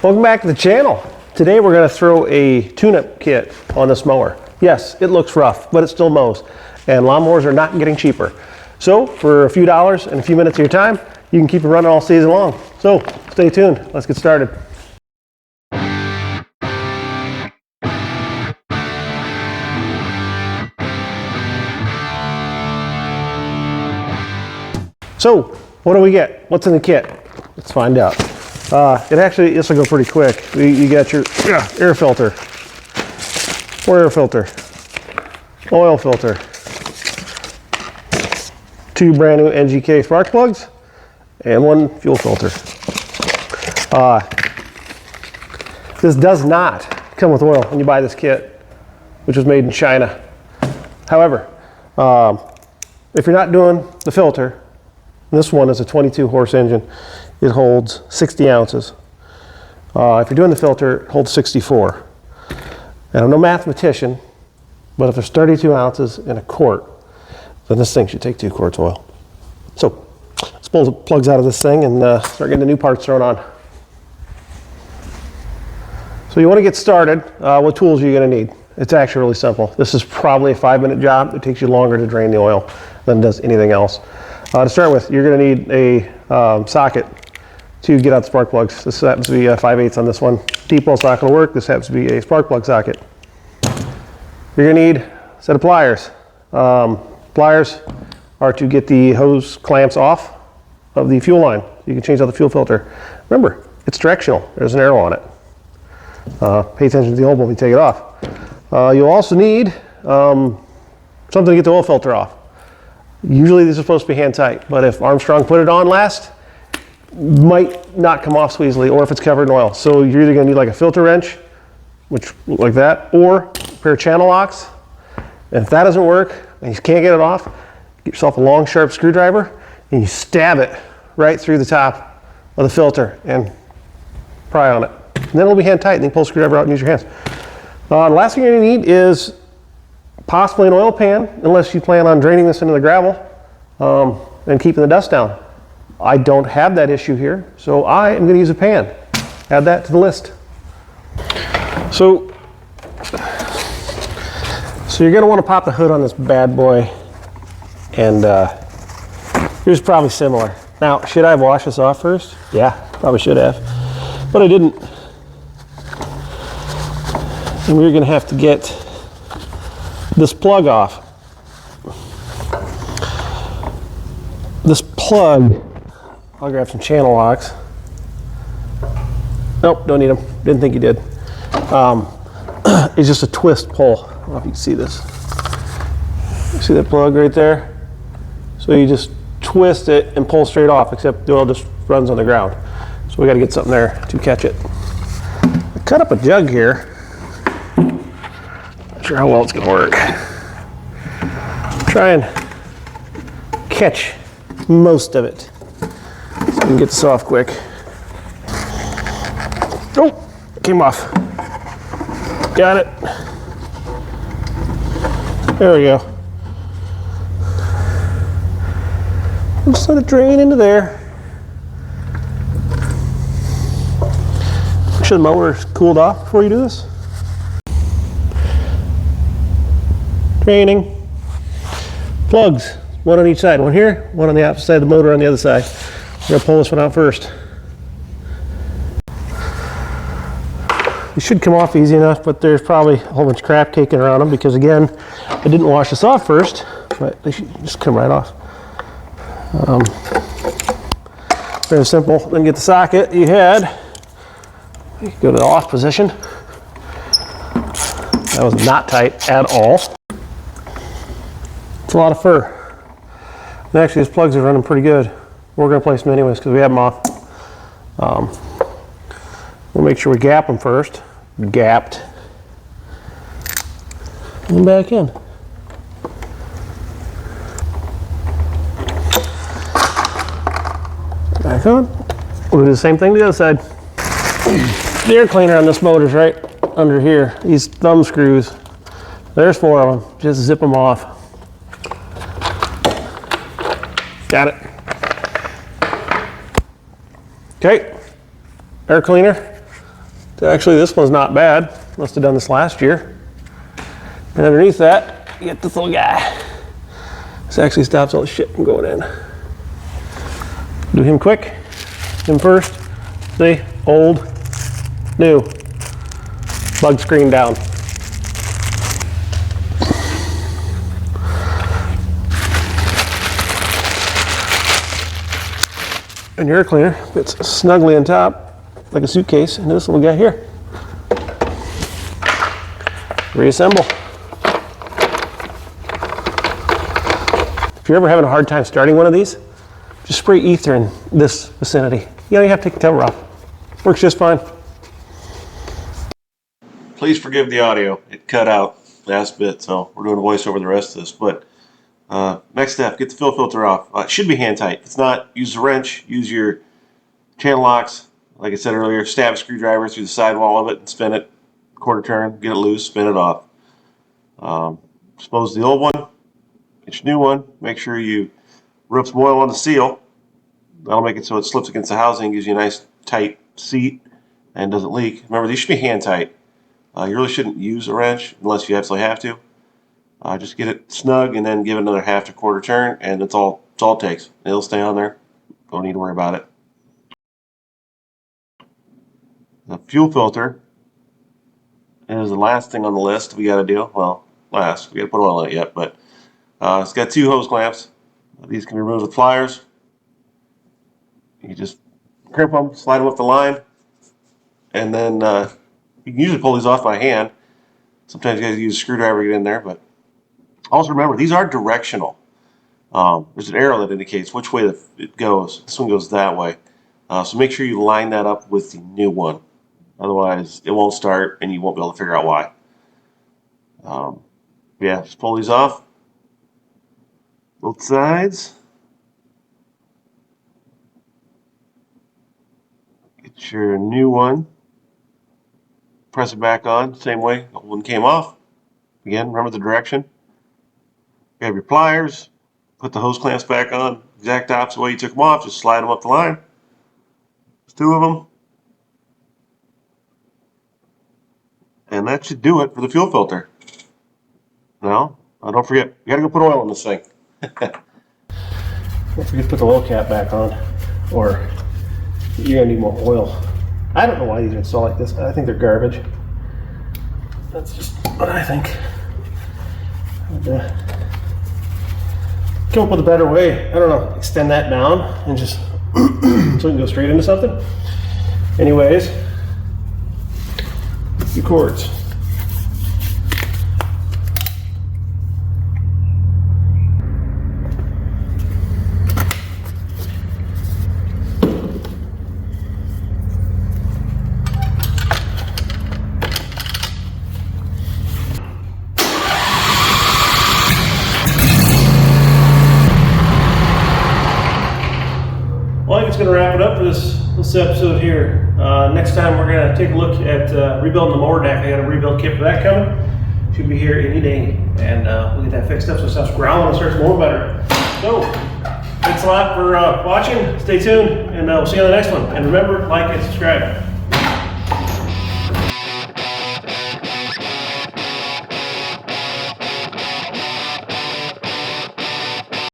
Welcome back to the channel. Today we're going to throw a tune-up kit on this mower. Yes, it looks rough, but it still mows. And lawnmowers are not getting cheaper. So for a few dollars and a few minutes of your time, you can keep it running all season long. So stay tuned. Let's get started. So what do we get? What's in the kit? Let's find out. This will go pretty quick. You got your air filter, oil filter, 2 brand new NGK spark plugs, and 1 fuel filter. This does not come with oil when you buy this kit, which was made in China. However, if you're not doing the filter, this one is a 22 horse engine. It holds 60 ounces. If you're doing the filter, it holds 64. And I'm no mathematician, but if there's 32 ounces in a quart, then this thing should take 2 quarts oil. So let's pull the plugs out of this thing and start getting the new parts thrown on. So you want to get started. What tools are you going to need? It's actually really simple. This is probably a 5-minute job. It takes you longer to drain the oil than it does anything else. To start with, you're going to need a socket to get out the spark plugs. This happens to be 5/8 on this one. Deep well's not going to work. This happens to be a spark plug socket. You're going to need a set of pliers. Pliers are to get the hose clamps off of the fuel line. You can change out the fuel filter. Remember, it's directional. There's an arrow on it. Pay attention to the old one when you take it off. You'll also need something to get the oil filter off. Usually these are supposed to be hand tight, but if Armstrong put it on last, might not come off so easily, or if it's covered in oil. So you're either going to need like a filter wrench, which like that, or a pair of channel locks. And if that doesn't work and you can't get it off, get yourself a long sharp screwdriver and you stab it right through the top of the filter and pry on it. And then it'll be hand tight, and then pull the screwdriver out and use your hands. The last thing you're going to need is possibly an oil pan, unless you plan on draining this into the gravel and keeping the dust down. I don't have that issue here, so I am going to use a pan. Add that to the list. So you're going to want to pop the hood on this bad boy, and here's probably similar. Now, should I have washed this off first? Yeah, probably should have, but I didn't. And we're going to have to get this plug off. This plug, I'll grab some channel locks. Nope, don't need them. Didn't think you did. It's just a twist pull. I don't know if you can see this. See that plug right there? So you just twist it and pull straight off, except the oil just runs on the ground. So we got to get something there to catch it. I cut up a jug here. Not sure how well it's going to work. Try and catch most of it so we can get this off quick. Oh, came off. Got it. There we go. Just let it drain into there. Make sure the mower is cooled off before you do this. Draining. Plugs, one on each side. One here, one on the opposite side of the motor on the other side. We're going to pull this one out first. These should come off easy enough, but there's probably a whole bunch of crap kicking around them because, again, I didn't wash this off first, but they should just come right off. Very simple. Then get the socket you had. You go to the off position. That was not tight at all. It's a lot of fur. And actually, these plugs are running pretty good. We're going to place them anyways because we have them off. We'll make sure we gap them first. Gapped. And back in. Back on. We'll do the same thing to the other side. The air cleaner on this motor is right under here. These thumb screws. There's 4 of them. Just zip them off. Got it. Okay. Air cleaner Actually, this one's not bad. Must have done this last year. And underneath that, you get this little guy. This actually stops all the shit from going in. Do him quick, him first. See, old, new. Bug screen down. And your air cleaner fits snugly on top, like a suitcase, into this little guy here. Reassemble. If you're ever having a hard time starting one of these, just spray ether in this vicinity. You don't even have to take the cover off. Works just fine. Please forgive the audio. It cut out last bit, so we're doing a voice over the rest of this. But next step, get the fill filter off. It should be hand tight. If it's not, use a wrench, use your channel locks. Like I said earlier, stab a screwdriver through the sidewall of it and spin it, quarter turn, get it loose, spin it off. Dispose of the old one, get your new one. Make sure you rub some oil on the seal. That'll make it so it slips against the housing, gives you a nice tight seat and doesn't leak. Remember, these should be hand tight. You really shouldn't use a wrench unless you absolutely have to. Just get it snug and then give it another half to quarter turn, and that's all it takes. It'll stay on there. Don't need to worry about it. The fuel filter is the last thing on the list we got to do. Well, last. We got to put oil in it yet, but it's got 2 hose clamps. These can be removed with pliers. You just crimp them, slide them up the line, and then you can usually pull these off by hand. Sometimes you guys use a screwdriver to get in there, but also remember, these are directional. There's an arrow that indicates which way it goes. This one goes that way. So make sure you line that up with the new one. Otherwise, it won't start and you won't be able to figure out why. Yeah, just pull these off. Both sides. Get your new one. Press it back on, same way the old one came off. Again, remember the direction. Grab your pliers, put the hose clamps back on, exact opposite way you took them off, just slide them up the line. There's 2 of them. And that should do it for the fuel filter. Now, don't forget, you gotta go put oil in this thing. Don't forget to put the oil cap back on, or you're gonna need more oil. I don't know why these are installed like this. I think they're garbage. That's just what I think. Come up with a better way. I don't know. Extend that down and just so it can go straight into something. Anyways, the cords. Well, I think it's going to wrap it up for this episode here. Next time we're going to take a look at rebuilding the mower deck. I got a rebuild kit for that coming. Should be here any day, and we'll get that fixed up so it stops growling and starts mowing better. So, thanks a lot for watching. Stay tuned, and we'll see you on the next one. And remember, like and subscribe.